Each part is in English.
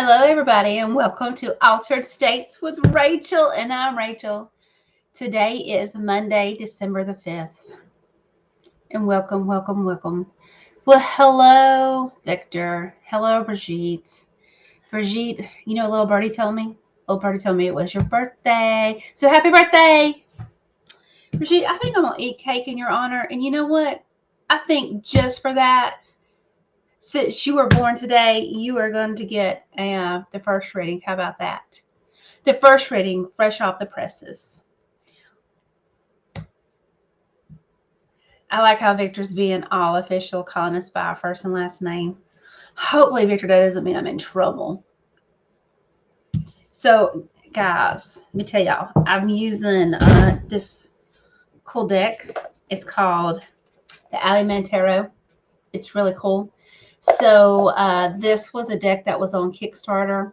Hello, everybody, and welcome to Altered States with Rachel, and I'm Rachel. Today is Monday, December the 5th, and welcome. Well, hello, Victor. Hello, Brigitte. Brigitte, you know, little birdie told me? Little birdie told me it was your birthday. So happy birthday! Brigitte, I think I'm going to eat cake in your honor, and you know what? I think just for that, since you were born today, you are going to get the first reading. How about that? The first reading, fresh off the presses. I like how Victor's being all official, calling us by our first and last name. Hopefully, Victor, that doesn't mean I'm in trouble. So, guys, let me tell y'all, I'm using this cool deck. It's called the Alleyman Tarot. It's really cool. So, this was a deck that was on Kickstarter.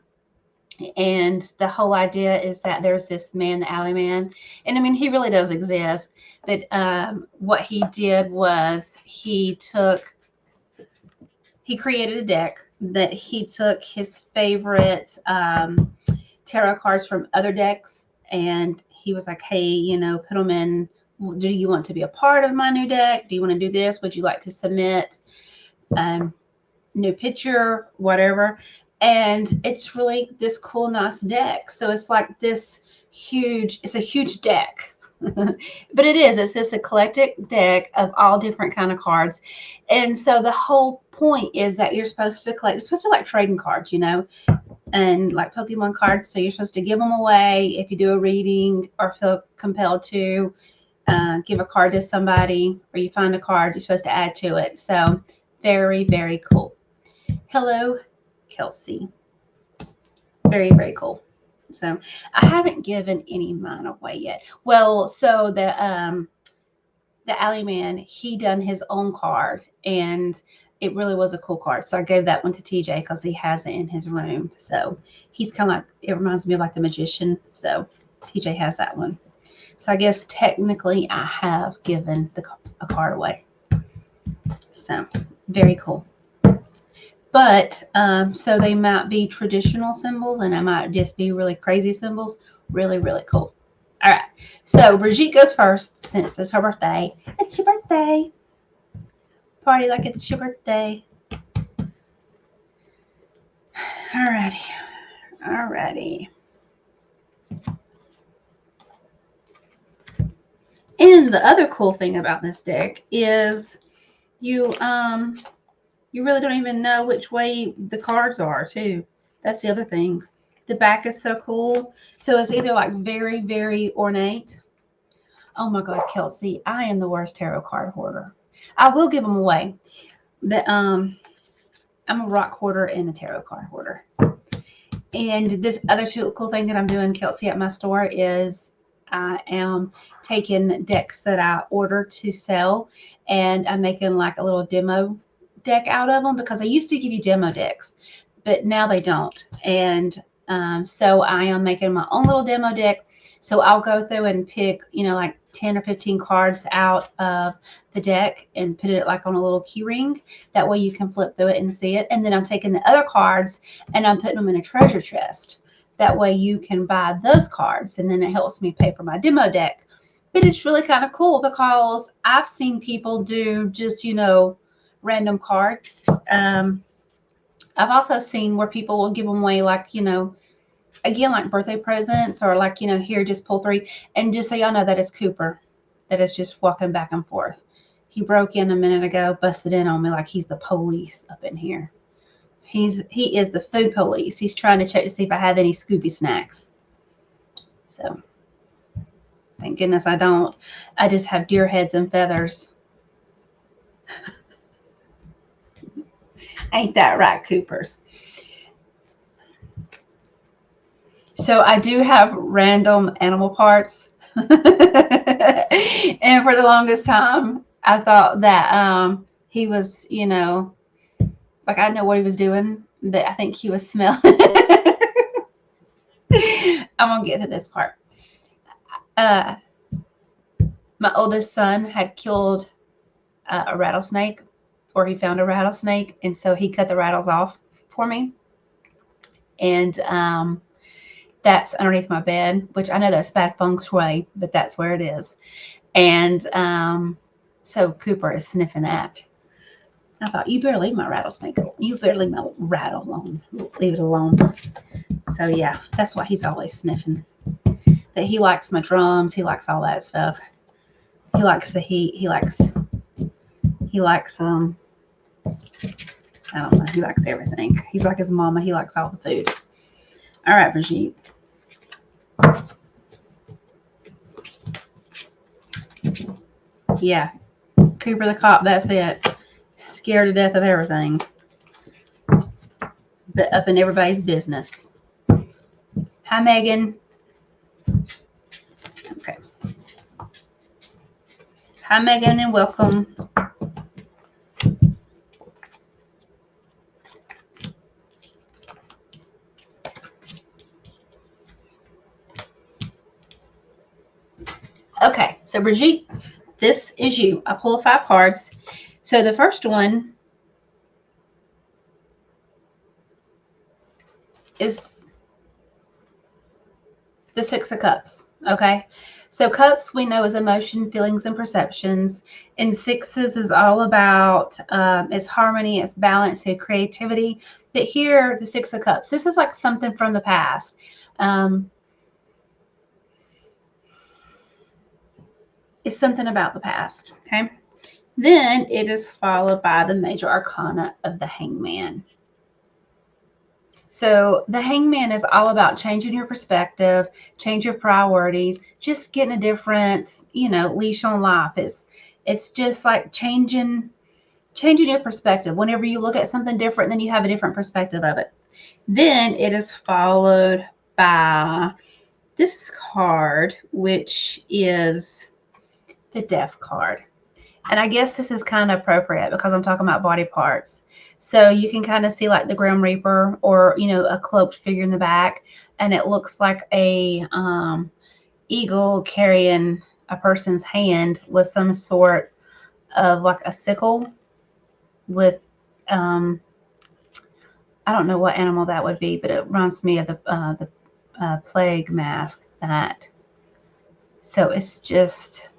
And the whole idea is that there's this man, the Alleyman, and I mean, he really does exist. But what he did was he created a deck that he took his favorite tarot cards from other decks, and he was like, hey, you know, put them in. Do you want to be a part of my new deck? Do you want to do this? Would you like to submit new picture, whatever? And it's really this cool, nice deck. So it's like this huge, it's a huge deck. But it's this eclectic deck of all different kind of cards. And so the whole point is that you're supposed to collect, it's supposed to be like trading cards, you know, and like Pokemon cards. So you're supposed to give them away if you do a reading or feel compelled to give a card to somebody, or you find a card, you're supposed to add to it. So very, very cool. Hello, Kelsey. Very, very cool. So I haven't given any of mine away yet. Well, so the Alleyman, he done his own card, and it really was a cool card. So I gave that one to TJ because he has it in his room. So he's kind of like, it reminds me of like the magician. So TJ has that one. So I guess technically I have given a card away. So very cool. But so they might be traditional symbols, and it might just be really crazy symbols. Really, really cool. All right. So Brigitte goes first since it's her birthday. It's your birthday. Party like it's your birthday. Alrighty. And the other cool thing about this deck is you really don't even know which way the cards are, too. That's the other thing. The back is so cool. So it's either like very, very ornate. Oh my God, Kelsey, I am the worst tarot card hoarder. I will give them away. But I'm a rock hoarder and a tarot card hoarder. And this other cool thing that I'm doing, Kelsey, at my store is I am taking decks that I order to sell, and I'm making like a little demo deck out of them, because they used to give you demo decks, but now they don't. And so I am making my own little demo deck. So I'll go through and pick, you know, like 10 or 15 cards out of the deck and put it like on a little key ring. That way you can flip through it and see it. And then I'm taking the other cards and I'm putting them in a treasure chest. That way you can buy those cards, and then it helps me pay for my demo deck. But it's really kind of cool because I've seen people do just, you know, random cards. I've also seen where people will give them away, like, you know, again, like birthday presents, or like, you know, here, just pull 3. And just so y'all know, that is Cooper. That is just walking back and forth. He broke in a minute ago, busted in on me like he's the police up in here. He is the food police. He's trying to check to see if I have any Scooby snacks. So thank goodness I don't. I just have deer heads and feathers. Ain't that right, Coopers? So I do have random animal parts. And for the longest time, I thought that he was, you know, like, I didn't know what he was doing, but I think he was smelling. I'm going to get to this part. My oldest son had killed a rattlesnake, or he found a rattlesnake, and so he cut the rattles off for me. And that's underneath my bed, which I know that's bad feng shui, but that's where it is. And so Cooper is sniffing that. I thought, you better leave my rattlesnake. You better leave my rat alone. Leave it alone. So yeah, that's why he's always sniffing. But he likes my drums. He likes all that stuff. He likes the heat. He likes I don't know. He likes everything. He's like his mama. He likes all the food. All right, Brigitte. Yeah, Cooper the cop. That's it. Scared to death of everything, but up in everybody's business. Hi, Megan. Okay. Hi, Megan, and welcome. Okay, so Brigitte, this is you. I pull 5 cards. So the first one is the 6 of Cups. Okay, so Cups we know is emotion, feelings, and perceptions, and 6s is all about it's harmony, it's balance, it's creativity. But here, the 6 of Cups, this is like something from the past. It's something about the past. Okay, then it is followed by the major arcana of the Hangman. So the Hangman is all about changing your perspective, change your priorities, just getting a different, leash on life. It's just like changing your perspective. Whenever you look at something different, then you have a different perspective of it. Then it is followed by this card, which is the Death card. And I guess this is kind of appropriate because I'm talking about body parts. So you can kind of see like the Grim Reaper or, a cloaked figure in the back. And it looks like a eagle carrying a person's hand with some sort of like a sickle with, I don't know what animal that would be, but it reminds me of the plague mask that. So it's just,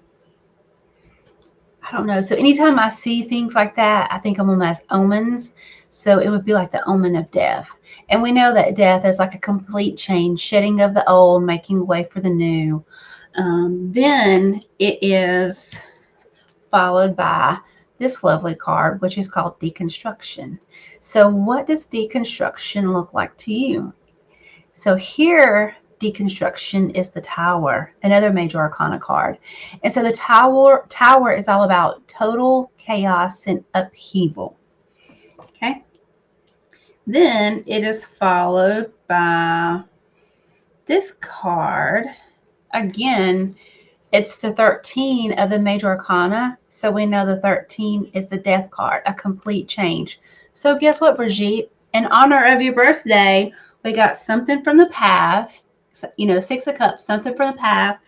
I don't know. So anytime I see things like that, I think of them as omens. So it would be like the omen of death. And we know that death is like a complete change, shedding of the old, making way for the new. Then it is followed by this lovely card, which is called deconstruction. So what does deconstruction look like to you? So here, deconstruction is the Tower, another major arcana card. And so the tower is all about total chaos and upheaval. Okay. Then it is followed by this card. Again, it's the 13 of the major arcana. So we know the 13 is the Death card, a complete change. So guess what, Brigitte? In honor of your birthday, we got something from the past, 6 of Cups, something from the past,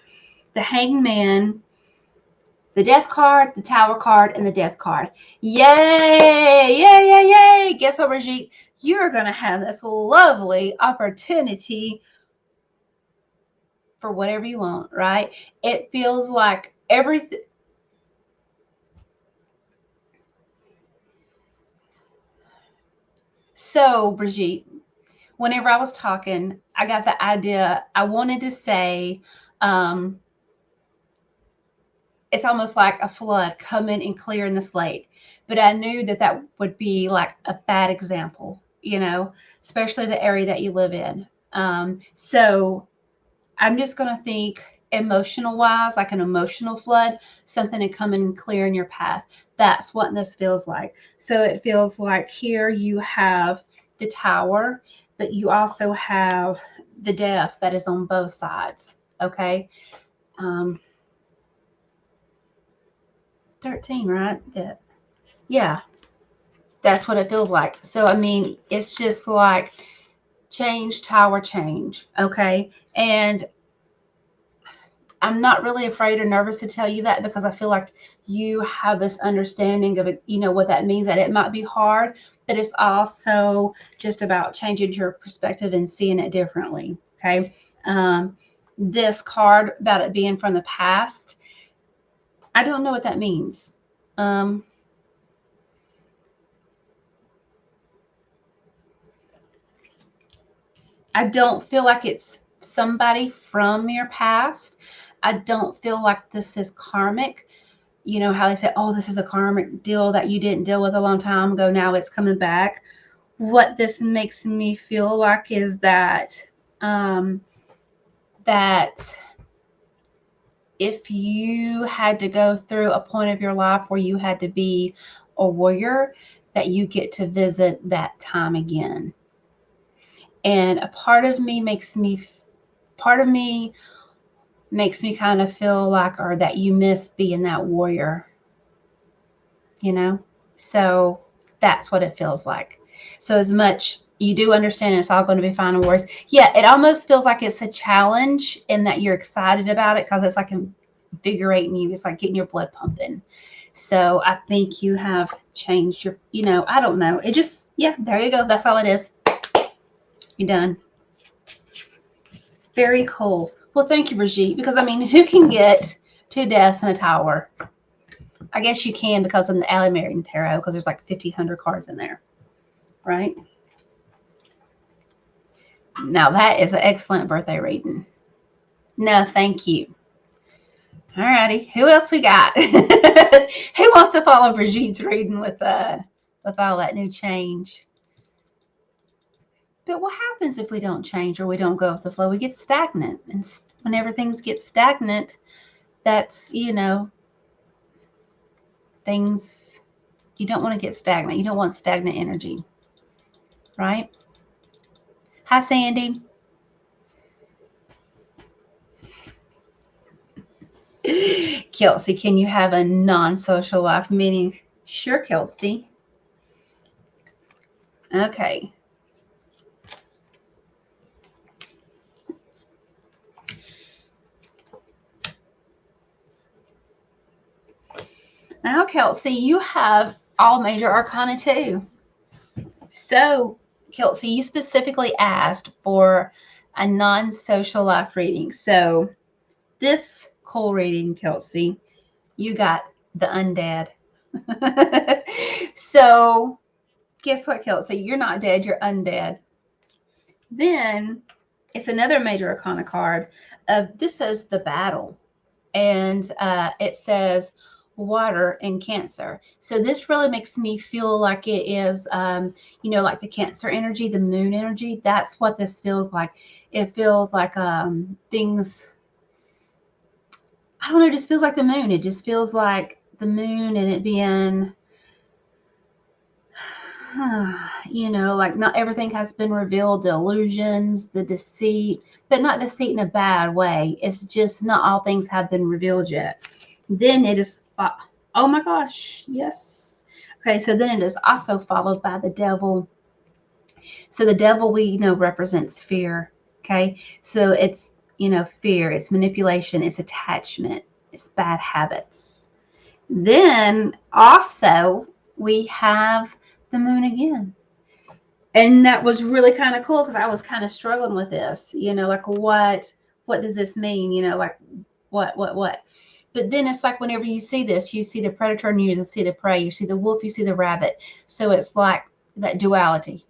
the Hangman, the Death card, the Tower card, and the Death card. Yay! Yay, yay, yay! Guess what, Brigitte? You're going to have this lovely opportunity for whatever you want, right? It feels like everything. So, Brigitte, whenever I was talking, I got the idea. I wanted to say, it's almost like a flood coming and clearing the slate. But I knew that would be like a bad example, especially the area that you live in. So I'm just going to think emotional wise, like an emotional flood, something to come and clear in your path. That's what this feels like. So it feels like here you have the Tower, but you also have the Death that is on both sides. Okay. 13, right? Yeah, that's what it feels like. So, I mean, it's just like change, Tower, change. Okay. And I'm not really afraid or nervous to tell you that, because I feel like you have this understanding of it, what that means, that it might be hard, but it's also just about changing your perspective and seeing it differently. Okay. This card about it being from the past, I don't know what that means. I don't feel like it's somebody from your past. I don't feel like this is karmic. You know how they say, oh, this is a karmic deal that you didn't deal with a long time ago. Now it's coming back. What this makes me feel like is that that if you had to go through a point of your life where you had to be a warrior, that you get to visit that time again. And a part of me makes me kind of feel like, or that you miss being that warrior, So that's what it feels like. So as much you do understand it's all going to be fine and worse. Yeah, it almost feels like it's a challenge, and that you're excited about it because it's like invigorating you. It's like getting your blood pumping. So I think you have changed your, I don't know. It just, yeah, there you go. That's all it is. You're done. Very cool. Well, thank you, Brigitte, because I mean, who can get 2 deaths in a tower? I guess you can because of the Alley Marion Tarot, because there's like 1,500 cards in there, right? Now that is an excellent birthday reading. No, thank you. All righty. Who else we got? Who wants to follow Brigitte's reading with all that new change? But what happens if we don't change or we don't go with the flow? We get stagnant. And whenever things get stagnant, that's, things, you don't want to get stagnant. You don't want stagnant energy, right? Hi, Sandy. Kelsey, can you have a non-social life? Meaning, sure, Kelsey. Okay. Now, Kelsey, you have all major arcana too. So, Kelsey, you specifically asked for a non-social life reading. So, this cool reading, Kelsey, you got the undead. So, guess what, Kelsey? You're not dead, you're undead. Then, it's another major arcana card. This says the battle. And it says water and Cancer. So this really makes me feel like it is, like the Cancer energy, the moon energy. That's what this feels like. It feels like things, I don't know, it just feels like the moon. It just feels like the moon and it being, like not everything has been revealed, the illusions, the deceit, but not deceit in a bad way. It's just not all things have been revealed yet. Then it is, oh my gosh, yes. Okay, so then it is also followed by the devil. So the devil, we know, represents fear. Okay, so it's, fear, it's manipulation, it's attachment, it's bad habits. Then also we have the moon again. And that was really kind of cool because I was kind of struggling with this, like what does this mean? Like what? But then it's like whenever you see this, you see the predator and you see the prey, you see the wolf, you see the rabbit. So it's like that duality,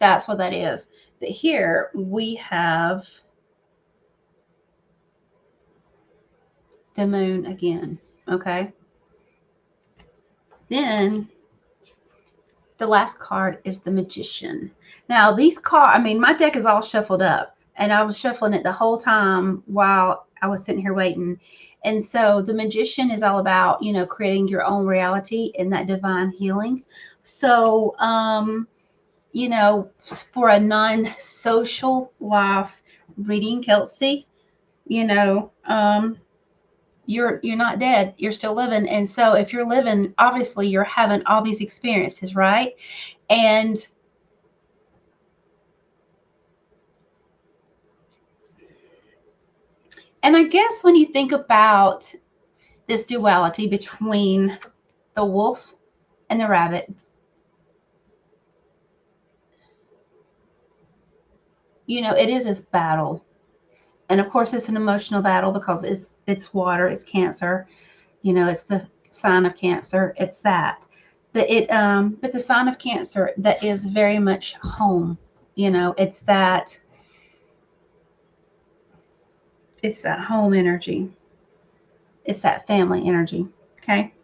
that's what that is. But here we have the moon again. Okay. Then the last card is the Magician. Now these cards, my deck is all shuffled up and I was shuffling it the whole time while I was sitting here waiting. And so the Magician is all about, creating your own reality and that divine healing. So, for a non-social life reading, Kelsey, you're not dead, you're still living. And so if you're living, obviously you're having all these experiences, right? And And I guess when you think about this duality between the wolf and the rabbit, you know, it is this battle. And of course it's an emotional battle because it's water, it's Cancer, you know, it's the sign of Cancer, it's that. But the sign of Cancer that is very much home, you know, it's that home energy. It's that family energy. Okay.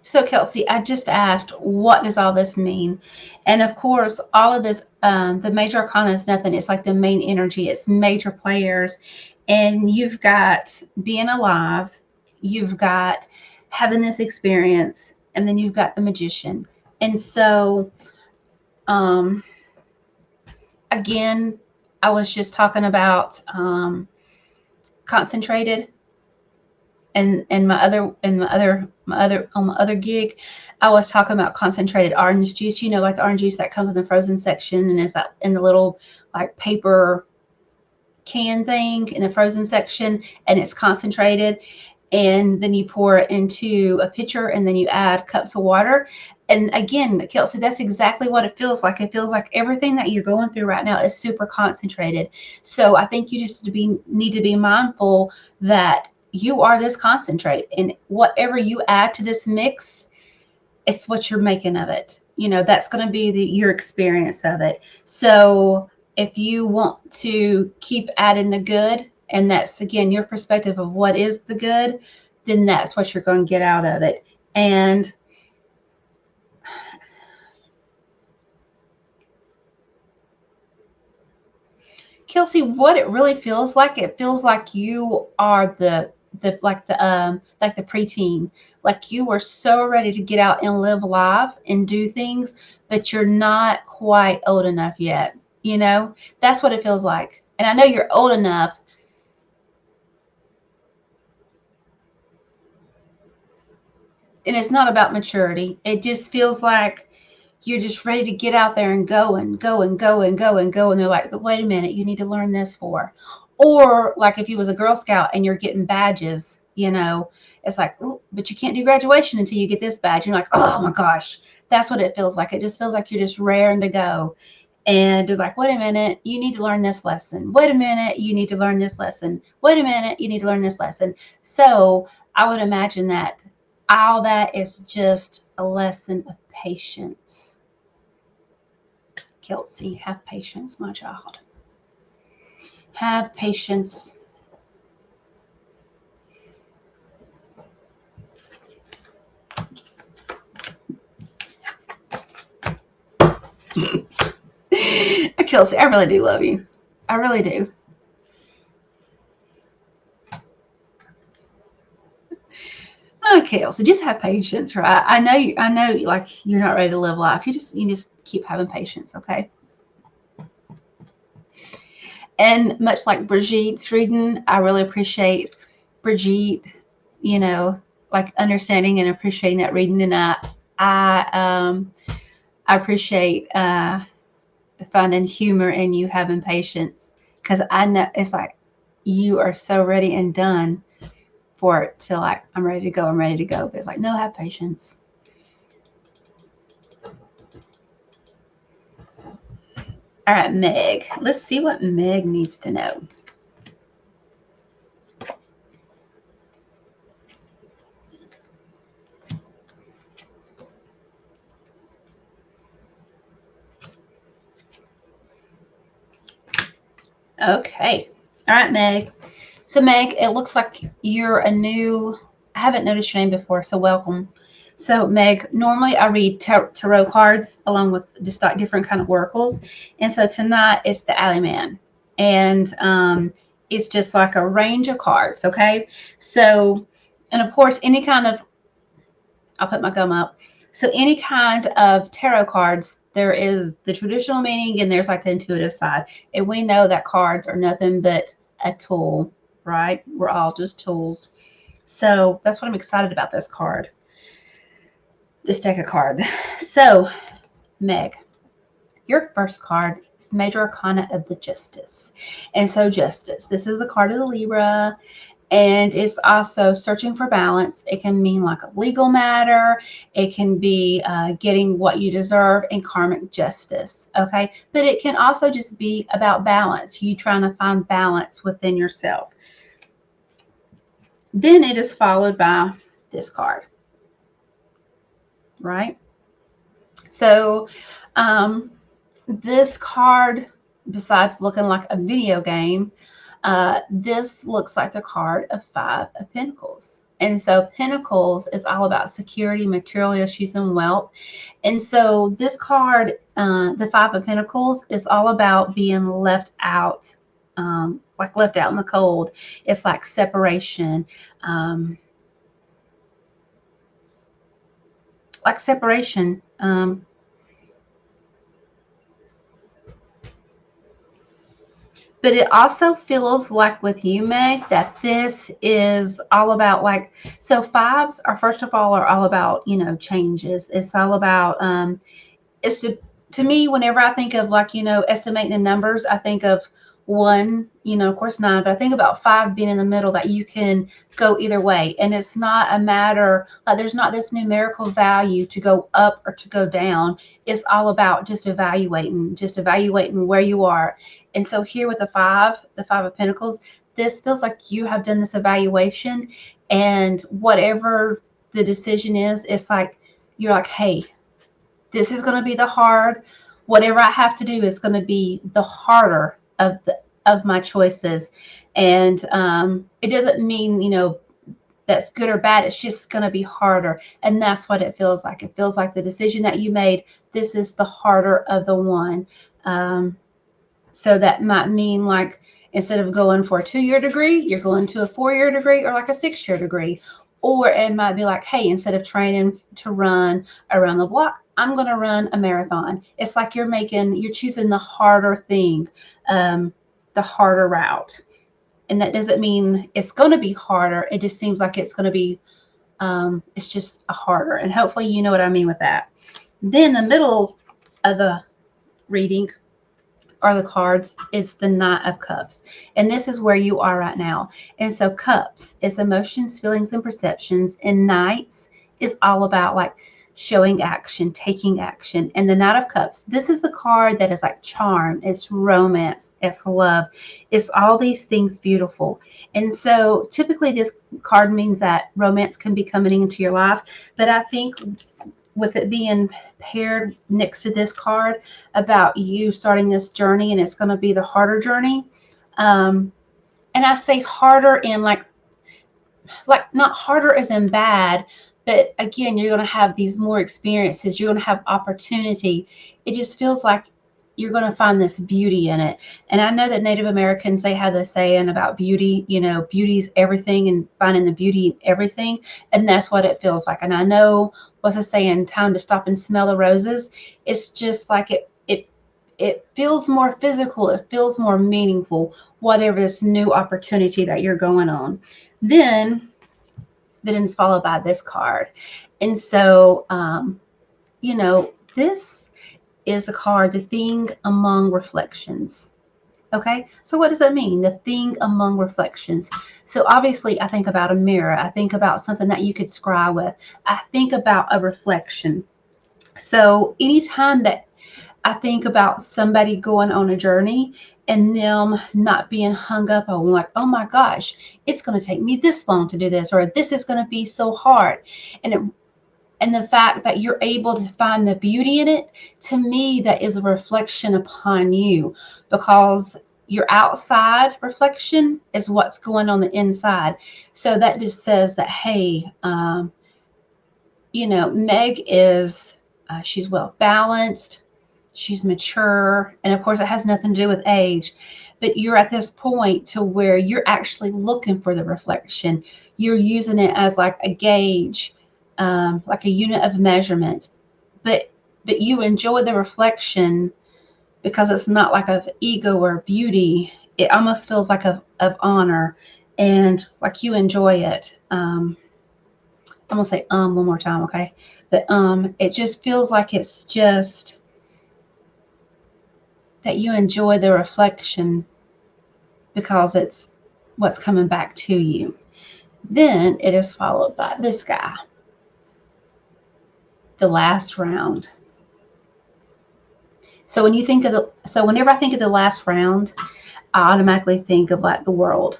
So, Kelsey, I just asked, what does all this mean? And of course, all of this, the major arcana is nothing. It's like the main energy, it's major players. And you've got being alive, you've got having this experience, and then you've got the magician. And so, um, again, I was just talking about concentrated and my other gig, I was talking about concentrated orange juice. You know, like the orange juice that comes in the frozen section and is that in the little like paper can thing in the frozen section, and it's concentrated. And then you pour it into a pitcher, and then you add cups of water. And again, Kelsey, that's exactly what it feels like. It feels like everything that you're going through right now is super concentrated. So I think you just need to be mindful that you are this concentrate, and whatever you add to this mix, it's what you're making of it. You know, that's going to be your experience of it. So if you want to keep adding the good, and that's again your perspective of what is the good, then that's what you're going to get out of it. And Kelsey, what it really feels like, it feels like you are the preteen, like you are so ready to get out and live life and do things, but you're not quite old enough yet. You know, that's what it feels like. And I know you're old enough. And it's not about maturity. It just feels like you're just ready to get out there and go and go and go and go and go. And they're like, but wait a minute, you need to learn this for. Or like if you was a Girl Scout and you're getting badges, you know, it's like, oh, but you can't do graduation until you get this badge. You're like, oh my gosh, that's what it feels like. It just feels like you're just raring to go. And they're like, wait a minute, you need to learn this lesson. Wait a minute, you need to learn this lesson. Wait a minute, you need to learn this lesson. So I would imagine that all that is just a lesson of patience. Kelsey, have patience, my child. Have patience. Kelsey, I really do love you. I really do. Okay, Kelsey, just have patience, right? I know, like you're not ready to live life. You just keep having patience, okay? And much like Brigitte's reading, I really appreciate Brigitte, you know, like understanding and appreciating that reading. And I appreciate finding humor in you having patience, because I know it's like you are so ready and done for it to like, I'm ready to go, I'm ready to go. But it's like, no, have patience. All right, Meg. Let's see what Meg needs to know. Okay. All right, Meg. So, Meg, it looks like you're a new, I haven't noticed your name before, so welcome. So, Meg, normally I read tarot cards along with just like different kind of oracles. And so tonight it's the Alley Man. And it's just like a range of cards, okay? So, and of course, any kind of, I'll put my gum up. So, any kind of tarot cards, there is the traditional meaning and there's like the intuitive side. And we know that cards are nothing but a tool, right? We're all just tools. So that's what I'm excited about this card. this deck of cards. So, Meg, your first card is Major Arcana of the Justice. And so Justice, this is the card of the Libra, and it's also searching for balance. It can mean like a legal matter. It can be getting what you deserve and karmic justice, okay? But it can also just be about balance, you trying to find balance within yourself. Then it is followed by this card, right? So this card, besides looking like a video game, this looks like the card of 5 of Pentacles. And so Pentacles is all about security, material issues, and wealth. And so this card, the 5 of Pentacles, is all about being left out, like left out in the cold. It's like separation. Like separation. But it also feels like with you, Meg, that this is all about like, so 5s are, first of all, are all about, you know, changes. It's all about, it's to me, whenever I think of like, you know, estimating the numbers, I think of 1, you know, of course 9, but I think about 5 being in the middle, that you can go either way. And it's not a matter, like there's not this numerical value to go up or to go down. It's all about just evaluating where you are. And so here with the 5 of Pentacles, this feels like you have done this evaluation, and whatever the decision is, it's like, you're like, hey, this is going to be the hard, whatever I have to do is going to be the harder of my choices. And it doesn't mean, you know, that's good or bad. It's just going to be harder. And that's what it feels like. It feels like the decision that you made, this is the harder of the one. So that might mean like, instead of going for a 2-year degree, you're going to a 4-year degree, or like a 6-year degree. Or it might be like, hey, instead of training to run around the block, I'm going to run a marathon. It's like you're choosing the harder thing, the harder route. And that doesn't mean it's going to be harder. It just seems like it's going to be, it's just a harder. And hopefully you know what I mean with that. Then the middle of the reading, are the cards, it's the Knight of Cups. And this is where you are right now. And so Cups is emotions, feelings, and perceptions. And Knights is all about like showing action, taking action. And the Knight of Cups, this is the card that is like charm, it's romance, it's love, it's all these things beautiful. And so typically this card means that romance can be coming into your life. But I think with it being paired next to this card about you starting this journey, and it's going to be the harder journey. And I say harder in like not harder as in bad, but again, you're going to have these more experiences. You're going to have opportunity. It just feels like you're going to find this beauty in it. And I know that Native Americans, they have this saying about beauty, you know, beauty's everything, and finding the beauty in everything. And that's what it feels like. And I know, what's the saying, time to stop and smell the roses. It's just like it feels more physical. It feels more meaningful, whatever this new opportunity that you're going on. Then it's followed by this card. And so, you know, this is the card, the thing among reflections. Okay, so what does that mean? The thing among reflections. So obviously I think about a mirror. I think about something that you could scry with. I think about a reflection. So anytime that I think about somebody going on a journey and them not being hung up on like, oh my gosh, it's going to take me this long to do this, or this is going to be so hard. And the fact that you're able to find the beauty in it, to me, that is a reflection upon you, because your outside reflection is what's going on the inside. So that just says that, hey, you know, Meg is, she's well balanced, she's mature, and of course it has nothing to do with age, but you're at this point to where you're actually looking for the reflection. You're using it as like a gauge, like a unit of measurement, but you enjoy the reflection because it's not like of ego or beauty. It almost feels like of honor, and like you enjoy it. I'm gonna say one more time, okay? But it just feels like it's just that you enjoy the reflection because it's what's coming back to you. Then it is followed by this guy, the last round. So whenever I think of the last round, I automatically think of like the world,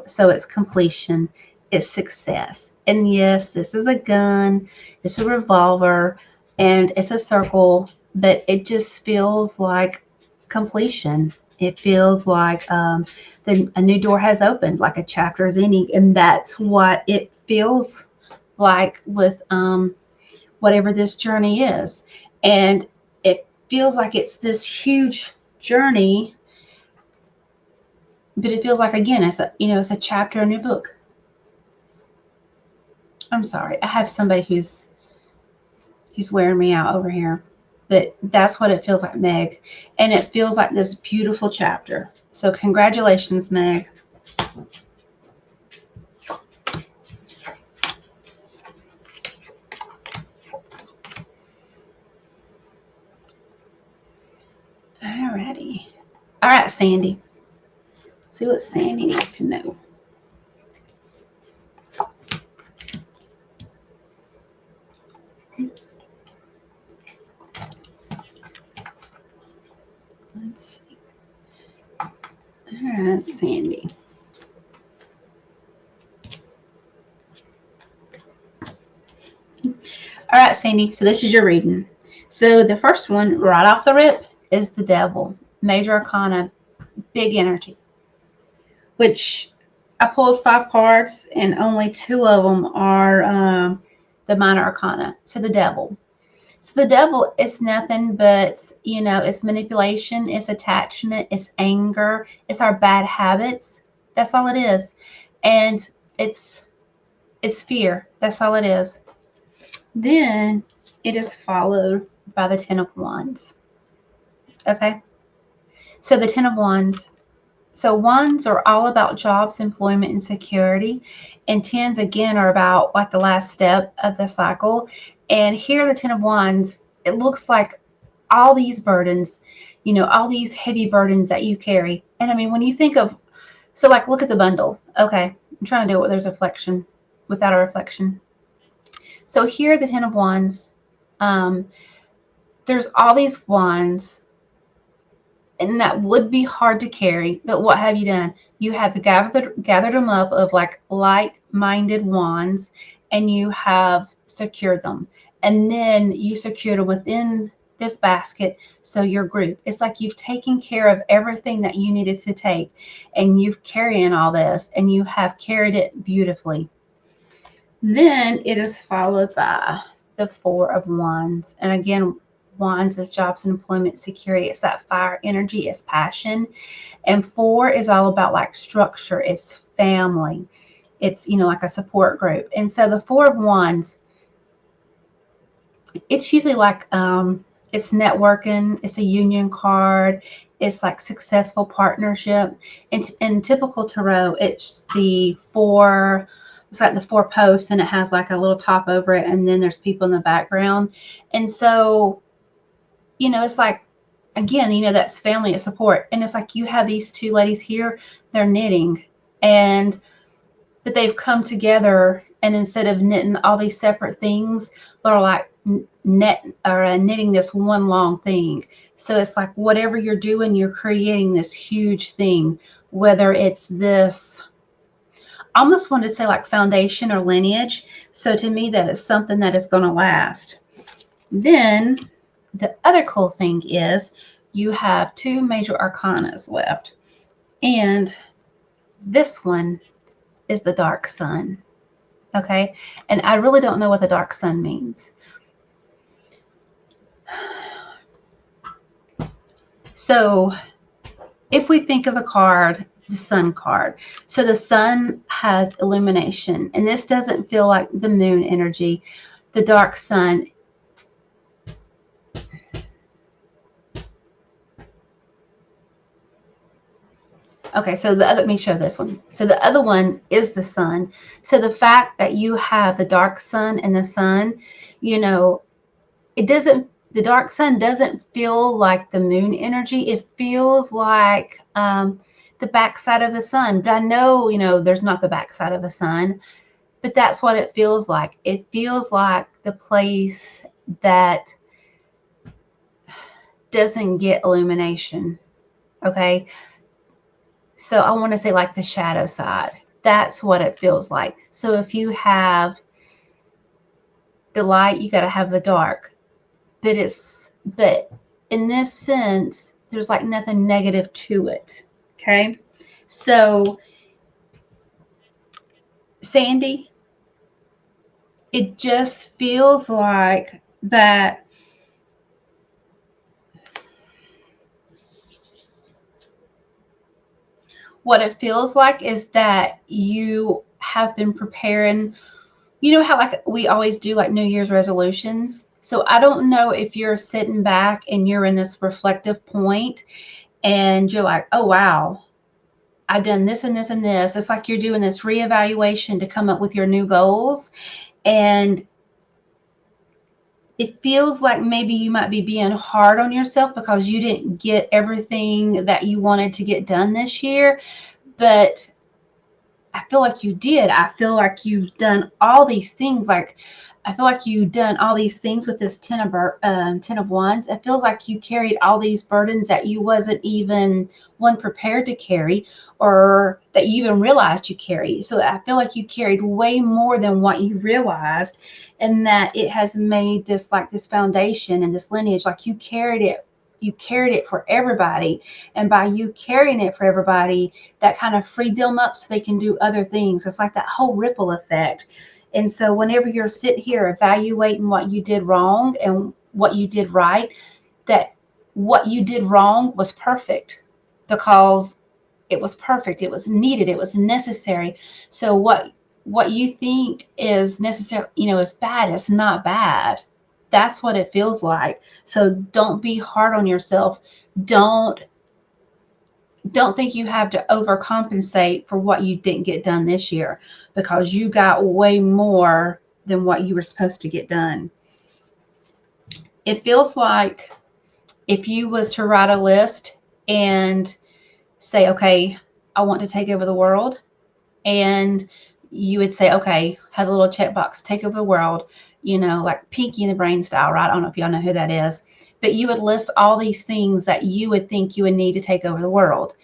so it's completion, it's success. And yes, this is a gun, it's a revolver, and it's a circle, but it just feels like completion. It feels like a new door has opened, like a chapter is ending. And that's what it feels like with whatever this journey is. And it feels like it's this huge journey, but it feels like, again, it's a chapter in a book. I'm sorry, I have somebody who's wearing me out over here, but that's what it feels like, Meg. And it feels like this beautiful chapter. So congratulations, Meg. Alrighty. All right, Sandy. See what Sandy needs to know. Let's see. All right, Sandy. All right, Sandy. So this is your reading. So the first one, right off the rip, is the Devil. Major Arcana, big energy. Which I pulled 5 cards, and only 2 of them are the Minor Arcana. So the Devil. So the Devil is nothing but, it's manipulation, it's attachment, it's anger, it's our bad habits. That's all it is. And it's fear. That's all it is. Then it is followed by the Ten of Wands. Okay? So the Ten of Wands. So wands are all about jobs, employment, and security. And tens, again, are about like the last step of the cycle. And here, the Ten of Wands, it looks like all these burdens, all these heavy burdens that you carry. And I mean, when you think of, so like, look at the bundle. Okay, I'm trying to do it where there's a reflection without a reflection. So here, the Ten of Wands, there's all these wands, and that would be hard to carry. But what have you done? You have gathered them up of like like-minded wands, and you have secured them. And then you secured them within this basket. So your group, it's like you've taken care of everything that you needed to take, and you've carrying all this, and you have carried it beautifully. Then it is followed by the Four of Wands. And again, Wands is jobs and employment, security. It's that fire energy, it's passion. And 4 is all about like structure, it's family, it's like a support group. And so the Four of Wands, it's usually like it's networking, it's a union card, it's like successful partnership. In typical tarot, it's the 4. It's like the 4 posts, and it has like a little top over it, and then there's people in the background. And so it's like, again, that's family and support. And it's like you have these 2 ladies here, they're knitting, but they've come together, and instead of knitting all these separate things, they're like knitting this one long thing. So it's like whatever you're doing, you're creating this huge thing, whether it's this, I almost wanted to say like foundation or lineage. So to me, that is something that is going to last. Then the other cool thing is you have 2 major arcanas left. And this one is the dark sun. Okay. And I really don't know what the dark sun means. So if we think of a card, the sun card. So the sun has illumination, and this doesn't feel like the moon energy. The dark sun, Okay, so let me show this one. So the other one is the sun. So the fact that you have the dark sun and the sun, you know, the dark sun doesn't feel like the moon energy. It feels like the backside of the sun. But I know, there's not the backside of the sun, but that's what it feels like. It feels like the place that doesn't get illumination. Okay. So I want to say like the shadow side. That's what it feels like. So if you have the light, you got to have the dark. But in this sense, there's like nothing negative to it. Okay. So Sandy, it just feels like that. What it feels like is that you have been preparing. You know how like we always do like New Year's resolutions. So I don't know if you're sitting back and you're in this reflective point and you're like, oh, wow, I've done this and this and this. It's like you're doing this reevaluation to come up with your new goals. And it feels like maybe you might be being hard on yourself because you didn't get everything that you wanted to get done this year. But I feel like you did. I feel like you've done all these things. Like, I feel like you've done all these things with this 10 of Wands. It feels like you carried all these burdens that you wasn't even prepared to carry, or that you even realized you carried. So I feel like you carried way more than what you realized, and that it has made this foundation and this lineage. Like you carried it for everybody, and by you carrying it for everybody, that kind of freed them up so they can do other things. It's like that whole ripple effect. And so whenever you're sitting here evaluating what you did wrong and what you did right, that what you did wrong was perfect, because it was perfect, it was needed, it was necessary. So what you think is necessary, is bad, it's not bad. That's what it feels like. So don't be hard on yourself. Don't think you have to overcompensate for what you didn't get done this year, because you got way more than what you were supposed to get done. It feels like if you was to write a list and say, okay, I want to take over the world, and you would say, okay, have a little checkbox, take over the world, like Pinky in the Brain style, right? I don't know if y'all know who that is, but you would list all these things that you would think you would need to take over the world.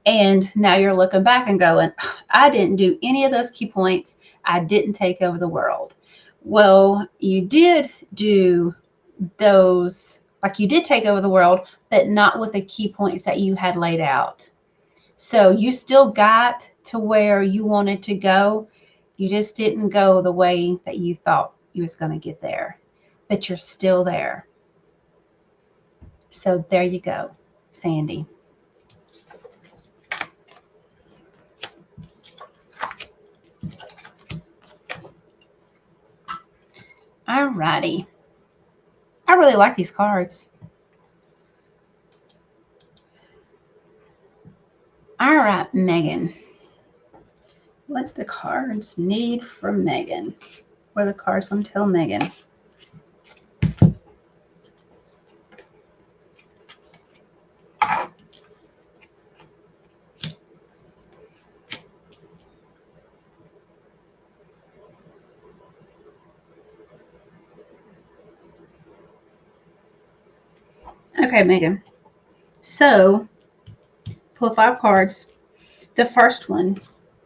And now you're looking back and going, I didn't do any of those key points. I didn't take over the world. Well, you did do those, like you did take over the world, but not with the key points that you had laid out. So you still got to where you wanted to go. You just didn't go the way that you thought you was going to get there, but you're still there. So there you go, Sandy. All righty. I really like these cards. All right, Megan. What the cards need from Megan? What are the cards going to tell Megan? Okay, Megan. So, pull 5 cards. The first one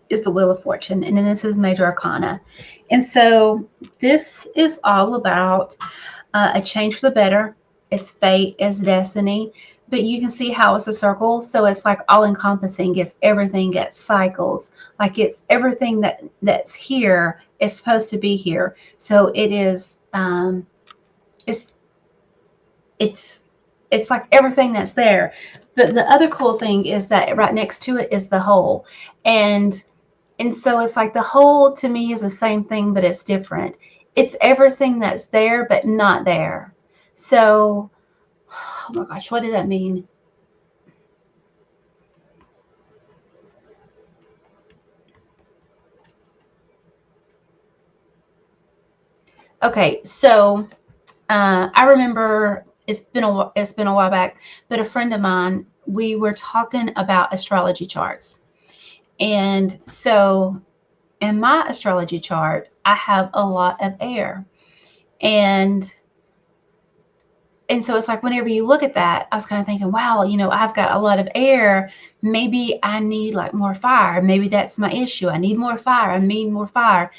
is the Wheel of Fortune, and then this is Major Arcana. And so this is all about a change for the better. It's fate, it's destiny, but you can see how it's a circle. So it's like all encompassing. It's everything, gets cycles. Like it's everything that's here is supposed to be here. So it is. It's like everything that's there. But the other cool thing is that right next to it is the whole, and so it's like the whole to me is the same thing, but it's different. It's everything that's there, but not there. So, oh my gosh, what does that mean? Okay, so I remember it's been a while back, but a friend of mine, we were talking about astrology charts. And so in my astrology chart, I have a lot of air. And so it's like whenever you look at that, I was kind of thinking, wow, I've got a lot of air. Maybe I need like more fire. Maybe that's my issue. I need more fire. I need more fire.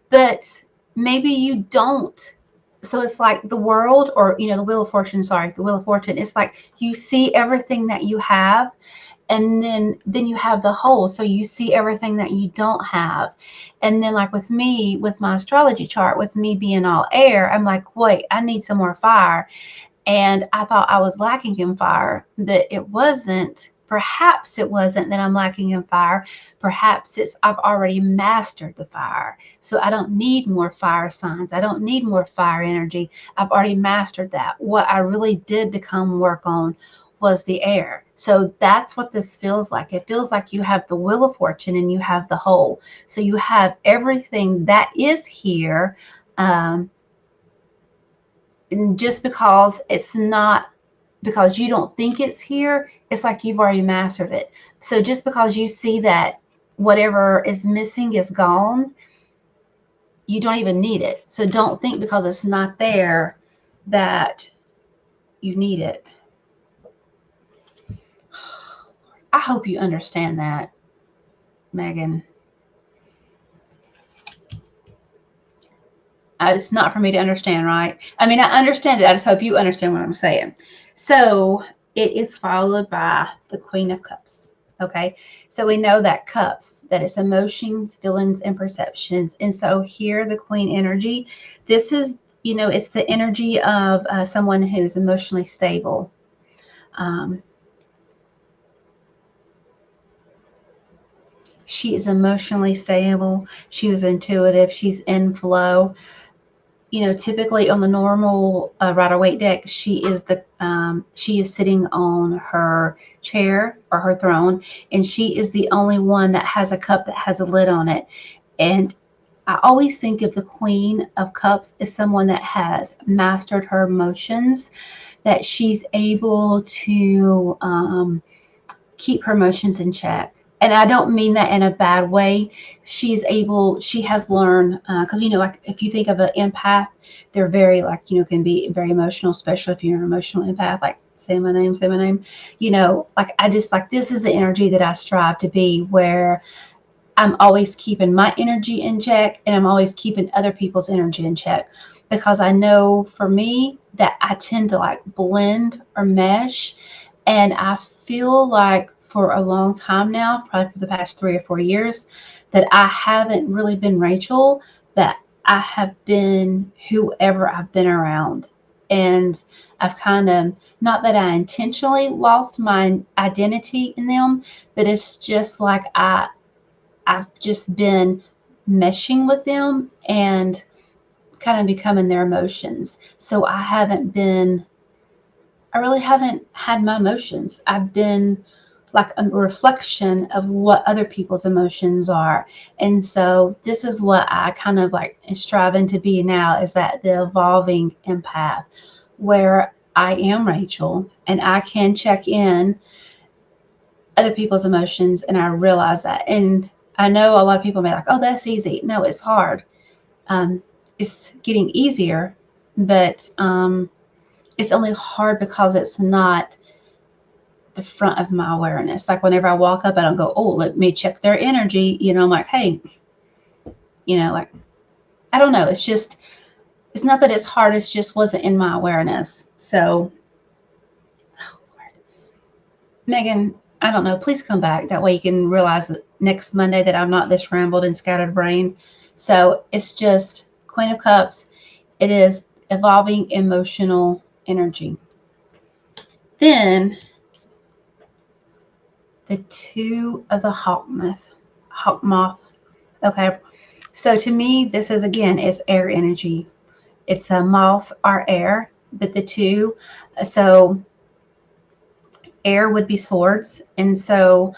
But maybe you don't. So it's like the world, or the wheel of fortune, sorry, the wheel of fortune. It's like you see everything that you have, and then you have the whole, so you see everything that you don't have. And then, like with me, with my astrology chart, with me being all air, I'm like, wait, I need some more fire. And I thought I was lacking in fire, but it wasn't. Perhaps it wasn't that I'm lacking in fire. Perhaps it's I've already mastered the fire. So I don't need more fire signs. I don't need more fire energy. I've already mastered that. What I really did to come work on was the air. So that's what this feels like. It feels like you have the wheel of fortune and you have the whole. So you have everything that is here. And just because it's not, because you don't think it's here, it's like you've already mastered it. So just because you see that whatever is missing is gone, you don't even need it. So don't think because it's not there that you need it. I hope you understand that, Megan. It's not for me to understand, right? I mean, I understand it. I just hope you understand what I'm saying. So it is followed by the Queen of Cups. Okay. So we know that cups, that it's emotions, feelings, and perceptions. And so here, the Queen energy, this is, it's the energy of someone who's emotionally stable. Um, she is emotionally stable. She was intuitive. She's in flow. Typically on the normal Rider-Waite deck, she is sitting on her chair or her throne, and she is the only one that has a cup that has a lid on it. And I always think of the Queen of Cups as someone that has mastered her emotions, that she's able to keep her emotions in check. And I don't mean that in a bad way. She has learned, because, like if you think of an empath, they're very, like, can be very emotional, especially if you're an emotional empath, like say my name, like I just, like, this is the energy that I strive to be, where I'm always keeping my energy in check and I'm always keeping other people's energy in check, because I know for me that I tend to like blend or mesh. And I feel like for a long time now, probably for the past 3 or 4 years, that I haven't really been Rachel, that I have been whoever I've been around. And I've kind of, not that I intentionally lost my identity in them, but it's just like I've just been meshing with them and kind of becoming their emotions. So I really haven't had my emotions. I've been like a reflection of what other people's emotions are. And so this is what I kind of like striving to be now, is that the evolving empath, where I am Rachel and I can check in other people's emotions, and I realize that. And I know a lot of people may be like, oh, that's easy. No, it's hard. Um, it's getting easier, but it's only hard because it's not the front of my awareness. Like whenever I walk up, I don't go, oh, let me check their energy. I'm like, hey, like, I don't know. It's not that it's hard. It's just wasn't in my awareness. So, oh, Lord. Megan, I don't know. Please come back. That way you can realize that next Monday that I'm not this rambled and scattered brain. So it's just Queen of Cups. It is evolving emotional energy. Then the two of the hawk moth. Okay. So to me, this is, again, it's air energy. It's a moths are air, but the two. So Air would be swords. And so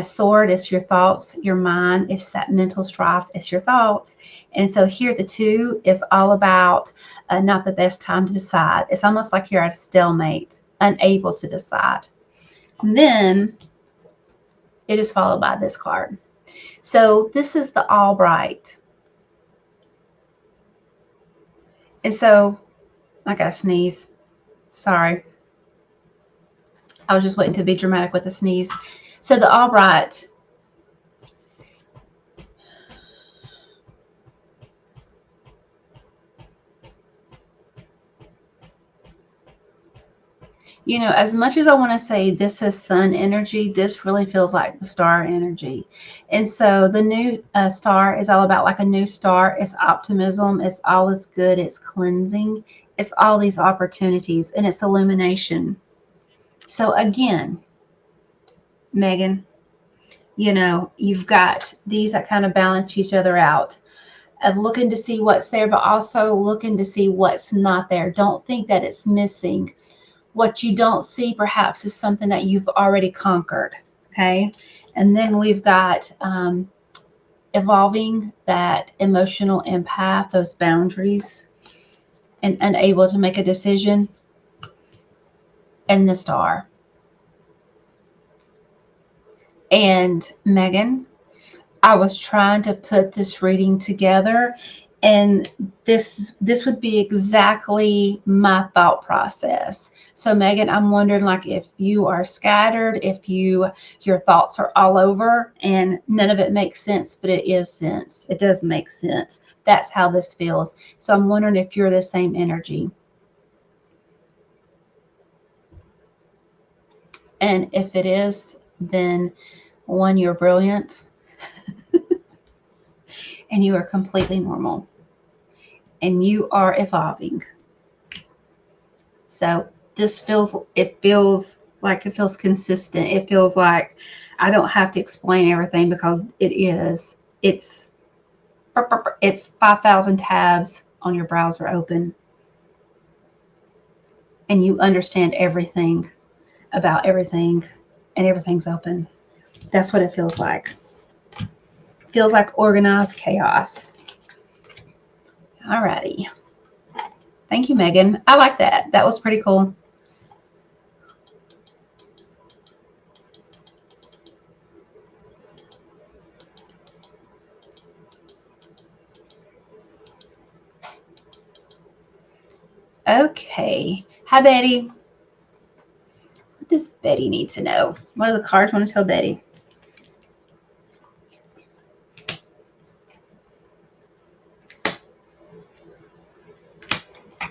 sword is your thoughts, your mind. It's that mental strife. It's your thoughts. And so here the 2 is all about not the best time to decide. It's almost like you're at a stalemate, unable to decide. And then it is followed by this card. So this is the all bright. And so I got to sneeze. Sorry. I was just waiting to be dramatic with the sneeze. So the all bright. You know, as much as I want to say this is sun energy, this really feels like the star energy. And so the new star is all about like a new start. It's optimism. It's all is good. It's cleansing. It's all these opportunities and it's illumination. So again, Megan, you know, you've got these that kind of balance each other out, of looking to see what's there, but also looking to see what's not there. Don't think that it's missing. What you don't see perhaps is something that you've already conquered. Okay. And then we've got evolving that emotional empath, those boundaries, and unable to make a decision, and the star. And Megan, I was trying to put this reading together, and this would be exactly my thought process. So Megan, I'm wondering, like, if you are scattered, if your thoughts are all over and none of it makes sense, but it is sense. It does make sense. That's how this feels. So I'm wondering if you're the same energy. And if it is, then one, you're brilliant and you are completely normal and you are evolving. So this feels like it feels consistent. It feels like I don't have to explain everything because it is. It's 5,000 tabs on your browser open and you understand everything about everything and everything's open. That's what it feels like. It feels like organized chaos. Alrighty. Thank you, Megan. I like that. That was pretty cool. Okay. Hi, Betty. What does Betty need to know? What do the cards want to tell Betty?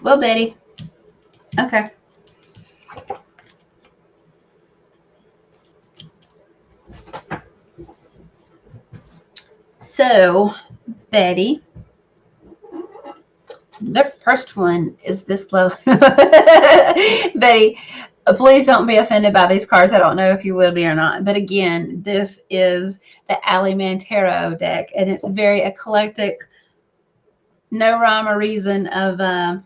Well, Betty. Okay. So, Betty, the first one is this low. Betty, please don't be offended by these cards. I don't know if you will be or not. But again, this is the Ally Man Tarot deck, and it's very eclectic, no rhyme or reason of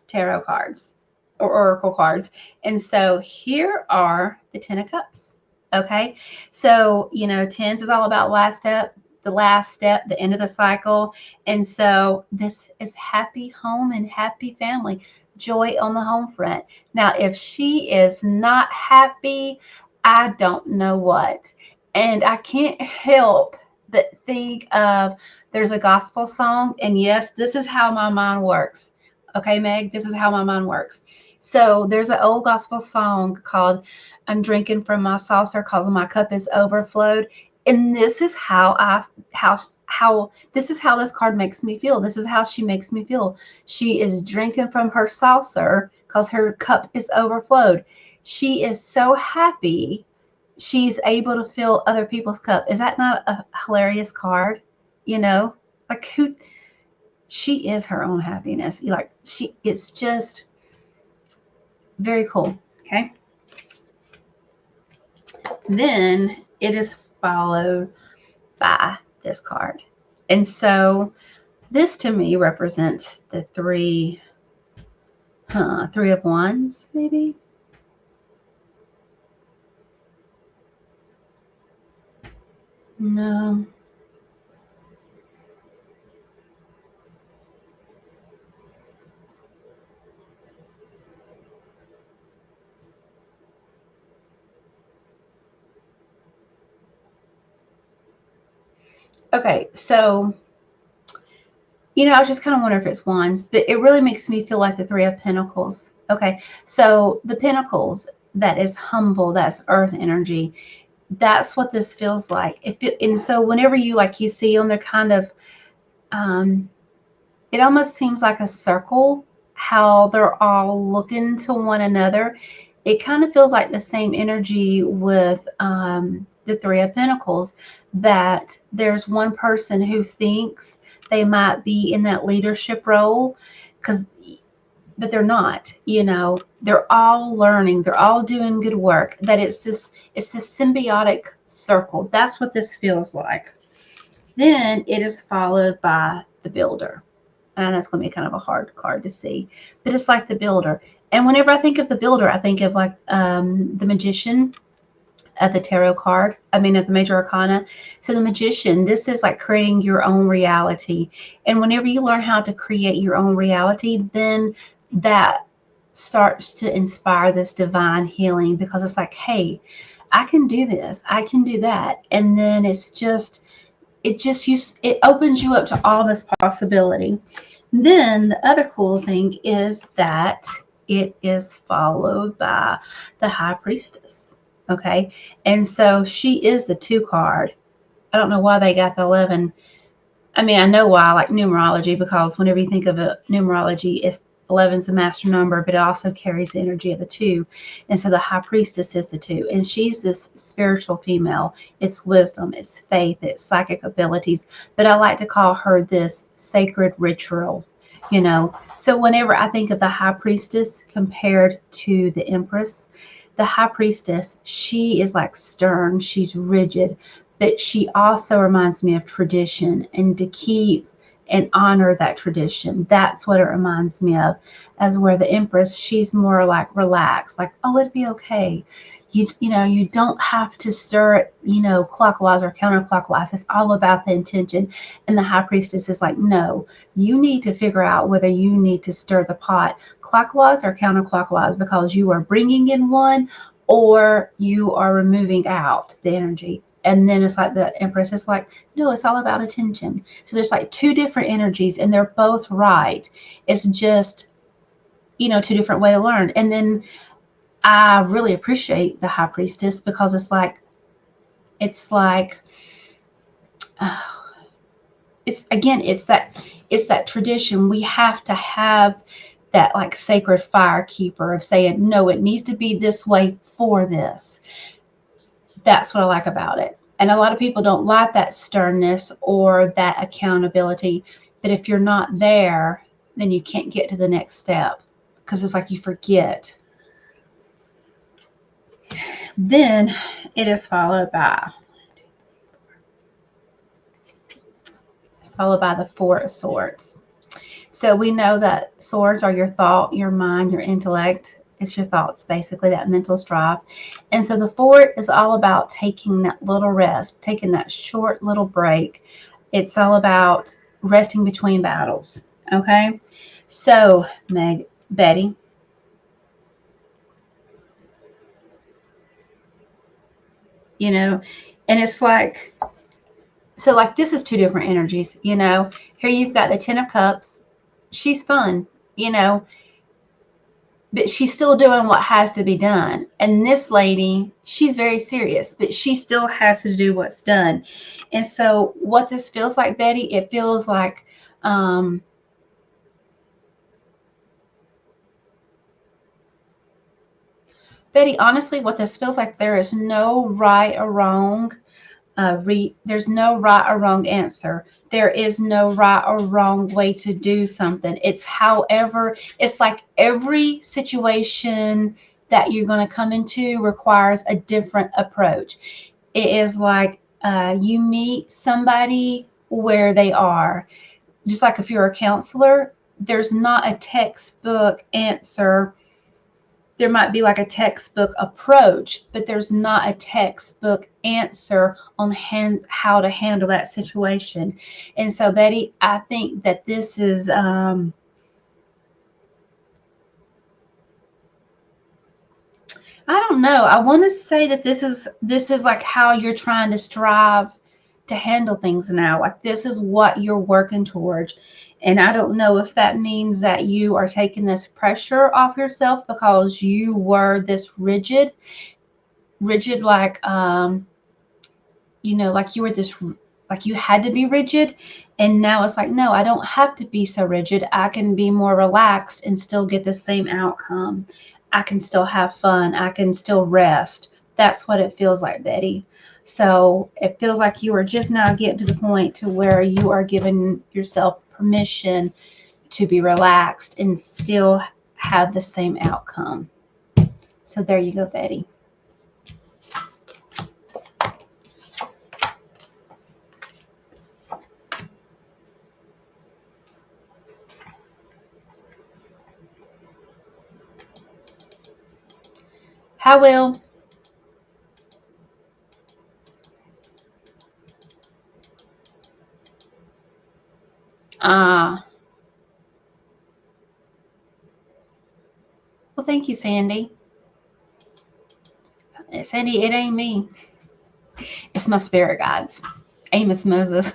tarot cards or oracle cards. And so here are the 10 of Cups. Okay. So, you know, tens is all about the last step, the end of the cycle. And so this is happy home and happy family, joy on the home front. Now, if she is not happy, I don't know what. And I can't help but think of, there's a gospel song. And yes, this is how my mind works. Okay, Meg, this is how my mind works. So there's an old gospel song called I'm Drinking from My Saucer because my cup is overflowed. And this is how this is how this card makes me feel. This is how she makes me feel. She is drinking from her saucer because her cup is overflowed. She is so happy she's able to fill other people's cup. Is that not a hilarious card? You know, like who, she is her own happiness. Like it's just very cool. Okay. Then it is followed by this card. And so this to me represents the three of wands, maybe. No. Okay, so I was just kind of wondering if it's wands, but it really makes me feel like the Three of Pentacles. Okay, so the Pentacles, that is humble, that's earth energy. That's what this feels like. And so whenever you see them, they're kind of, um, it almost seems like a circle, how they're all looking to one another. It kind of feels like the same energy with the Three of Pentacles, that there's one person who thinks they might be in that leadership role, because but they're not. They're all learning, they're all doing good work, that it's this symbiotic circle. That's what this feels like. Then it is followed by the Builder. And that's going to be kind of a hard card to see, but it's like the Builder. And whenever I think of the Builder, I think of like the Magician of the tarot card. I mean, of the major arcana. So the Magician, this is like creating your own reality. And whenever you learn how to create your own reality, then that starts to inspire this divine healing, because it's like, hey, I can do this, I can do that. And then it opens you up to all this possibility. Then the other cool thing is that it is followed by the High Priestess. Okay. And so she is the 2 card. I don't know why they got the 11. I mean, I know why I like numerology, because whenever you think of numerology, 11 is the master number, but it also carries the energy of the 2. And so the High Priestess is the 2. And she's this spiritual female. It's wisdom, it's faith, it's psychic abilities. But I like to call her this sacred ritual. So whenever I think of the High Priestess compared to the Empress, the High Priestess, she is like stern, she's rigid, but she also reminds me of tradition, and to keep and honor that tradition. That's what it reminds me of. As where the Empress, she's more like relaxed, like, oh, it'd be okay. You don't have to stir it, clockwise or counterclockwise. It's all about the intention. And the High Priestess is like, no, you need to figure out whether you need to stir the pot clockwise or counterclockwise, because you are bringing in one or you are removing out the energy. And then it's like the Empress is like, no, it's all about attention. So there's like 2 different energies, and they're both right. It's just, 2 different way to learn. And then I really appreciate the High Priestess, because it's like, oh, it's that tradition. We have to have that like sacred fire keeper of saying, no, it needs to be this way for this. That's what I like about it. And a lot of people don't like that sternness or that accountability. But if you're not there, then you can't get to the next step, because it's like you forget. Then it is followed by the 4 of Swords. So we know that swords are your thought, your mind, your intellect. It's your thoughts, basically, that mental strive. And so the 4 is all about taking that little rest, taking that short little break. It's all about resting between battles. Okay. So, Betty, and it's like, so like this is 2 different energies. Here you've got the 10 of Cups. She's fun, but she's still doing what has to be done. And this lady, she's very serious, but she still has to do what's done. And so what this feels like, Betty, it feels like, Betty, honestly, what this feels like, there is no right or wrong. There's no right or wrong answer. There is no right or wrong way to do something. It's like every situation that you're going to come into requires a different approach. It is like you meet somebody where they are. Just like if you're a counselor, there's not a textbook answer there might be like a textbook approach, but there's not a textbook answer on how to handle that situation. And so, Betty, I think that this is I don't know. I want to say that this is like how you're trying to strive to handle things now. Like this is what you're working towards. And I don't know if that means that you are taking this pressure off yourself because you were this rigid like like you were this like you had to be rigid, and now it's like, no, I don't have to be so rigid. I can be more relaxed and still get the same outcome. I can still have fun. I can still rest. That's what it feels like, Betty. So it feels like you are just now getting to the point to where you are giving yourself permission to be relaxed and still have the same outcome. So there you go, Betty. How will? Well, thank you, Sandy. Sandy, it ain't me. It's my spirit guides. Amos Moses.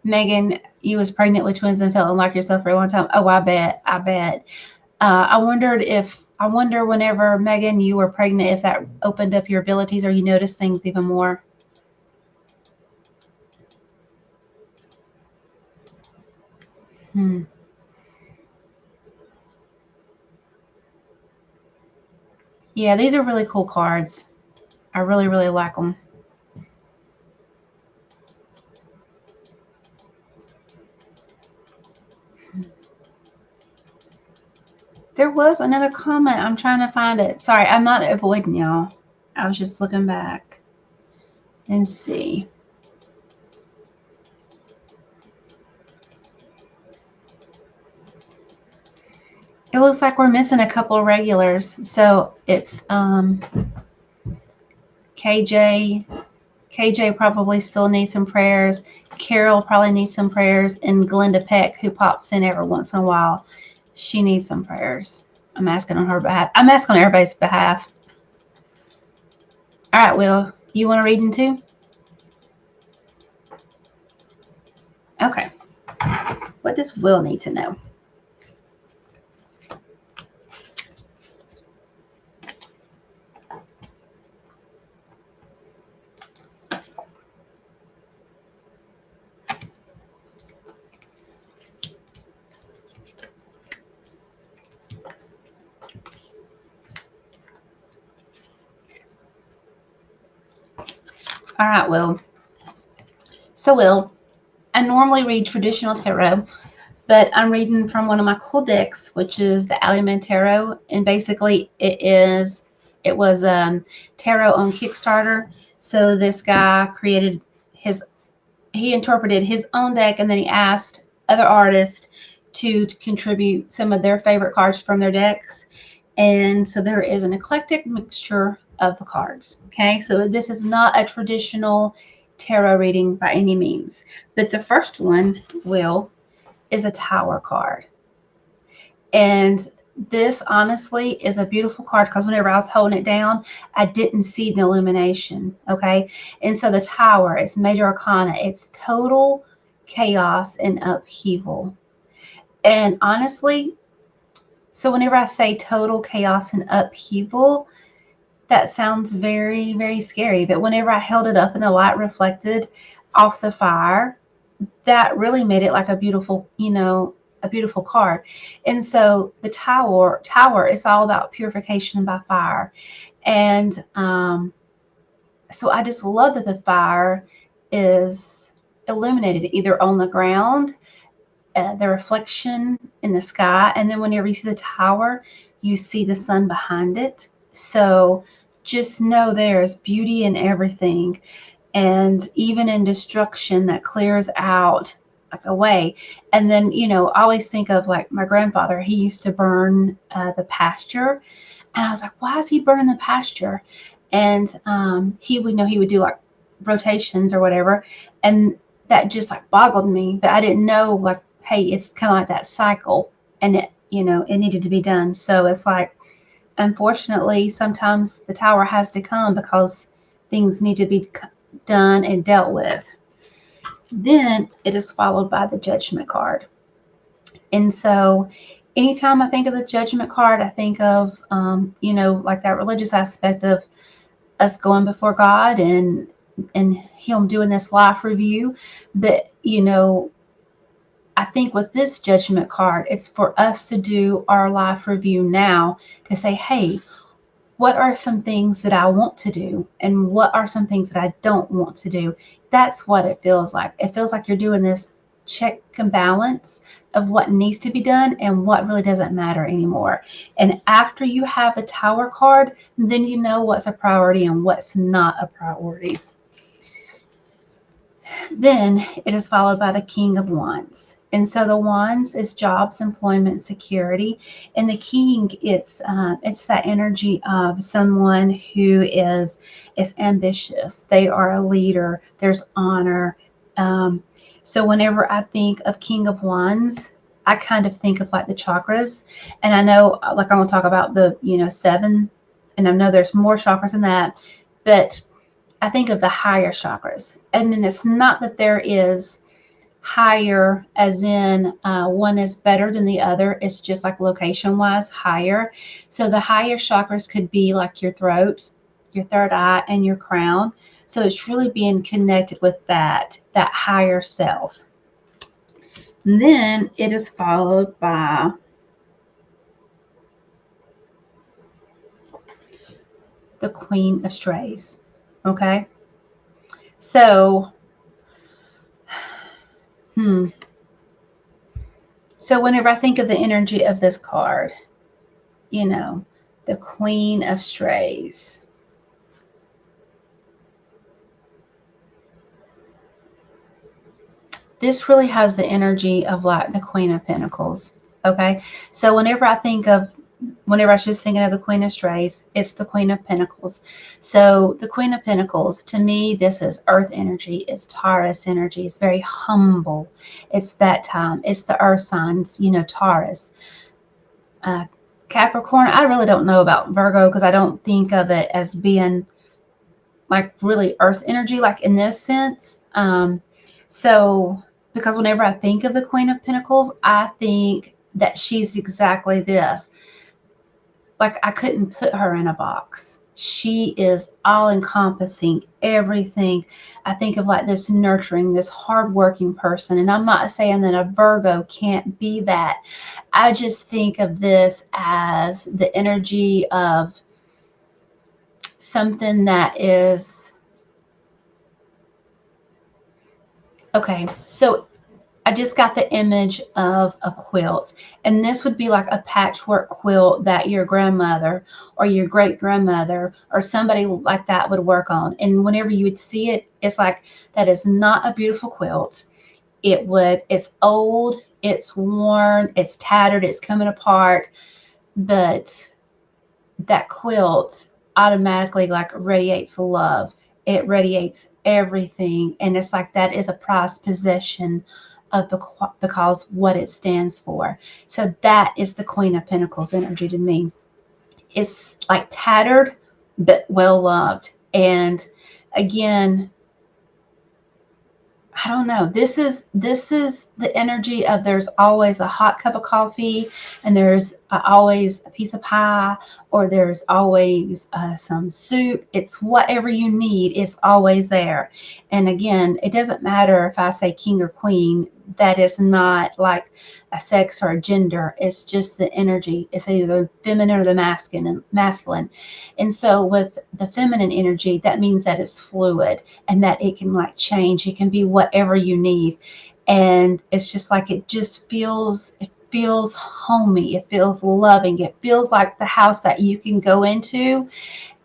Megan, you was pregnant with twins and felt unlike yourself for a long time. Oh, I bet. I wonder whenever, Megan, you were pregnant, if that opened up your abilities or you noticed things even more. Yeah, these are really cool cards. I really, really like them. There was another comment. I'm trying to find it. Sorry, I'm not avoiding y'all. I was just looking back and see. It looks like we're missing a couple of regulars. So it's KJ. KJ probably still needs some prayers. Carol probably needs some prayers. And Glenda Peck, who pops in every once in a while, she needs some prayers. I'm asking on her behalf. I'm asking on everybody's behalf. All right, Will, you want to read in too? Okay. What does Will need to know? All right, Will. So, Will, I normally read traditional tarot, but I'm reading from one of my cool decks, which is the Aliment Tarot, and basically it was tarot on Kickstarter. So this guy he interpreted his own deck, and then he asked other artists to contribute some of their favorite cards from their decks. And so there is an eclectic mixture of the cards. Okay, so this is not a traditional tarot reading by any means. But the first one, Will, is a Tower card. And this honestly is a beautiful card because whenever I was holding it down, I didn't see the illumination. Okay. And so the Tower is major arcana. It's total chaos and upheaval. And honestly, so whenever I say total chaos and upheaval, that sounds very, very scary. But whenever I held it up and the light reflected off the fire, that really made it like a beautiful, a beautiful card. And so the tower is all about purification by fire. And so I just love that the fire is illuminated either on the ground, the reflection in the sky, and then whenever you see the tower, you see the sun behind it. So just know there's beauty in everything. And even in destruction, that clears out like away. And then, I always think of like my grandfather. He used to burn the pasture, and I was like, why is he burning the pasture? And he would know he would do like rotations or whatever, and that just like boggled me. But I didn't know, like, hey, it's kind of like that cycle, and it needed to be done. So it's like, unfortunately, sometimes the tower has to come because things need to be done and dealt with. Then it is followed by the judgment card. And so anytime I think of the judgment card, I think of, like that religious aspect of us going before God and Him doing this life review. But, I think with this judgment card, it's for us to do our life review now to say, hey, what are some things that I want to do? And what are some things that I don't want to do? That's what it feels like. It feels like you're doing this check and balance of what needs to be done and what really doesn't matter anymore. And after you have the Tower card, then you know what's a priority and what's not a priority. Then it is followed by the King of Wands. And so the Wands is jobs, employment, security, and the King, it's that energy of someone who is ambitious. They are a leader. There's honor. So whenever I think of King of Wands, I kind of think of like the chakras, and I know, like, I'm gonna talk about the 7, and I know there's more chakras than that, but I think of the higher chakras. And then it's not that there is higher as in one is better than the other. It's just like location wise higher. So the higher chakras could be like your throat, your third eye, and your crown. So it's really being connected with that higher self. And then it is followed by the Queen of Strays. Okay. So, So whenever I think of the energy of this card, the Queen of Strays. This really has the energy of like the Queen of Pentacles. Okay. So whenever I was just thinking of the Queen of Strays, it's the Queen of Pentacles. So the Queen of Pentacles, to me, this is earth energy. It's Taurus energy. It's very humble. It's that time. It's the earth signs, Taurus. Capricorn, I really don't know about Virgo because I don't think of it as being like really earth energy, like in this sense. So because whenever I think of the Queen of Pentacles, I think that she's exactly this. Like, I couldn't put her in a box. She is all encompassing everything. I think of like this nurturing, this hardworking person. And I'm not saying that a Virgo can't be that. I just think of this as the energy of something that is okay. So I just got the image of a quilt, and this would be like a patchwork quilt that your grandmother or your great grandmother or somebody like that would work on. And whenever you would see it, it's like, that is not a beautiful quilt. It's old, it's worn, it's tattered, it's coming apart, but that quilt automatically like radiates love. It radiates everything, and it's like that is a prized possession of because what it stands for. So that is the Queen of Pentacles energy to me. It's like tattered but well loved. And again, I don't know. This is the energy of, there's always a hot cup of coffee, and there's always a piece of pie, or there's always some soup. It's whatever you need. It's always there. And again, it doesn't matter if I say king or queen. That is not like a sex or a gender. It's just the energy. It's either the feminine or the masculine. And so with the feminine energy, that means that it's fluid and that it can like change. It can be whatever you need. And it's just like, it feels homey. It feels loving. It feels like the house that you can go into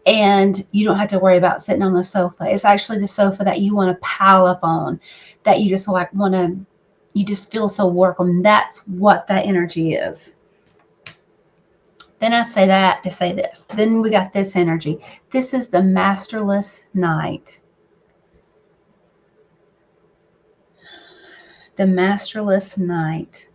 and you don't have to worry about sitting on the sofa. It's actually the sofa that you want to pile up on, that you just like want to, You just feel so welcome. That's what that energy is. Then I say that to say this. Then we got this energy. This is the masterless night. The masterless night.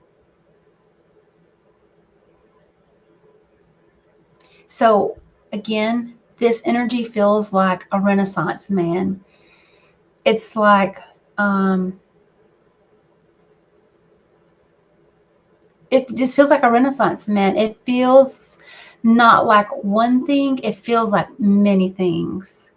So again, this energy feels like a Renaissance man. It's like it just feels like a Renaissance man. It feels not like one thing, it feels like many things.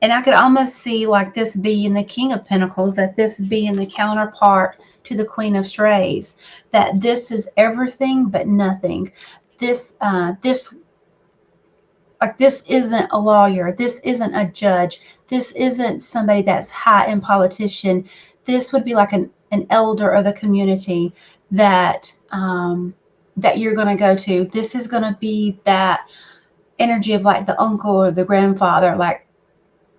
And I could almost see like this being the King of Pentacles, that this being the counterpart to the Queen of Strays, that this is everything but nothing. This this isn't a lawyer. This isn't a judge. This isn't somebody that's high in politician. This would be like an elder of the community that that you're going to go to. This is going to be that energy of like the uncle or the grandfather, like,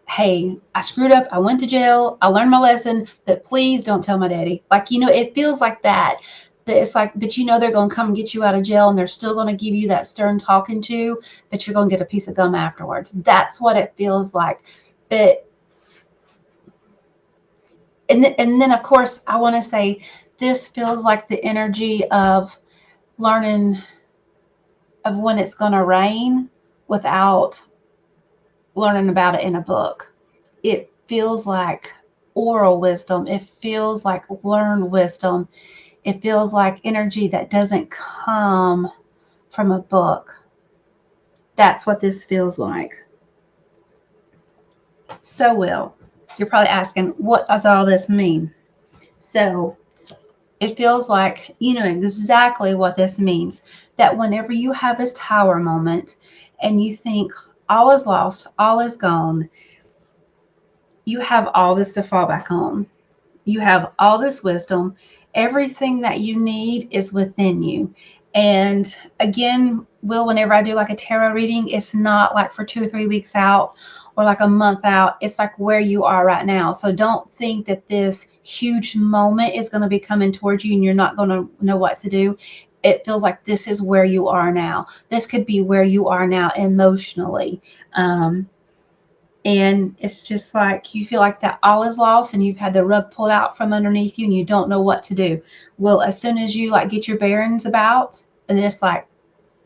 hey, I screwed up. I went to jail. I learned my lesson, but please don't tell my daddy. Like, you know, it feels like that. But it's like, but you know, they're going to come get you out of jail and they're still going to give you that stern talking to, but you're going to get a piece of gum afterwards. That's what it feels like. But, and then of course, I want to say this feels like the energy of learning of when it's going to rain without learning about it in a book. It feels like oral wisdom. It feels like learned wisdom. It feels like energy that doesn't come from a book. That's what this feels like. So, Will, you're probably asking, what does all this mean? So, it feels like you know exactly what this means. That whenever you have this tower moment and you think all is lost, all is gone, you have all this to fall back on. You have all this wisdom. Everything that you need is within you. And again, Will, whenever I do like a tarot reading, it's not like for 2 or 3 weeks out or like a month out. It's like where you are right now. So don't think that this huge moment is going to be coming towards you and you're not going to know what to do. It feels like this is where you are now. This could be where you are now emotionally. And it's just like you feel like that all is lost and you've had the rug pulled out from underneath you and you don't know what to do. Well, as soon as you like get your bearings about, and it's like,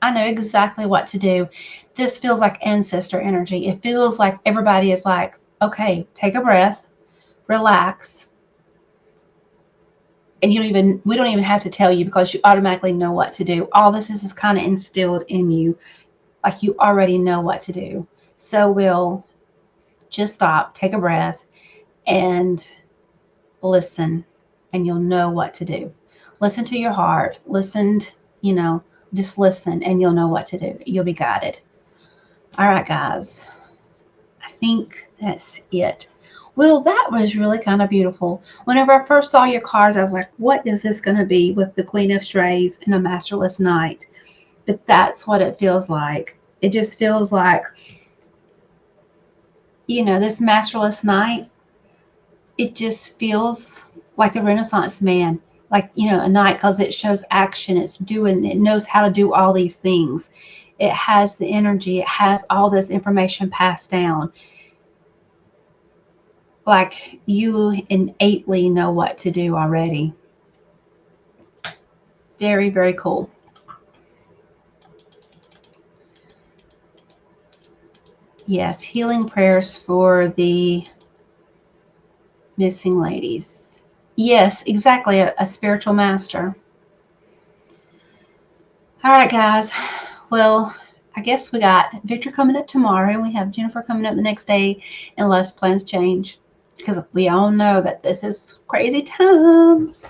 I know exactly what to do. This feels like ancestor energy. It feels like everybody is like, okay, take a breath, relax. And we don't even have to tell you because you automatically know what to do. All this is kind of instilled in you. Like you already know what to do. So we'll just stop, take a breath, and listen, and you'll know what to do. Listen to your heart. Listen, just listen, and you'll know what to do. You'll be guided. All right, guys. I think that's it. Well, that was really kind of beautiful. Whenever I first saw your cards, I was like, what is this going to be with the Queen of Strays and a Masterless Knight? But that's what it feels like. It just feels like, this Masterless Knight, it just feels like the Renaissance man, like, a knight, because it shows action. It knows how to do all these things. It has the energy. It has all this information passed down. Like you innately know what to do already. Very, very cool. Yes, healing prayers for the missing ladies. Yes, exactly, a spiritual master. All right, guys. Well, I guess we got Victor coming up tomorrow, and we have Jennifer coming up the next day, unless plans change. Because we all know that this is crazy times.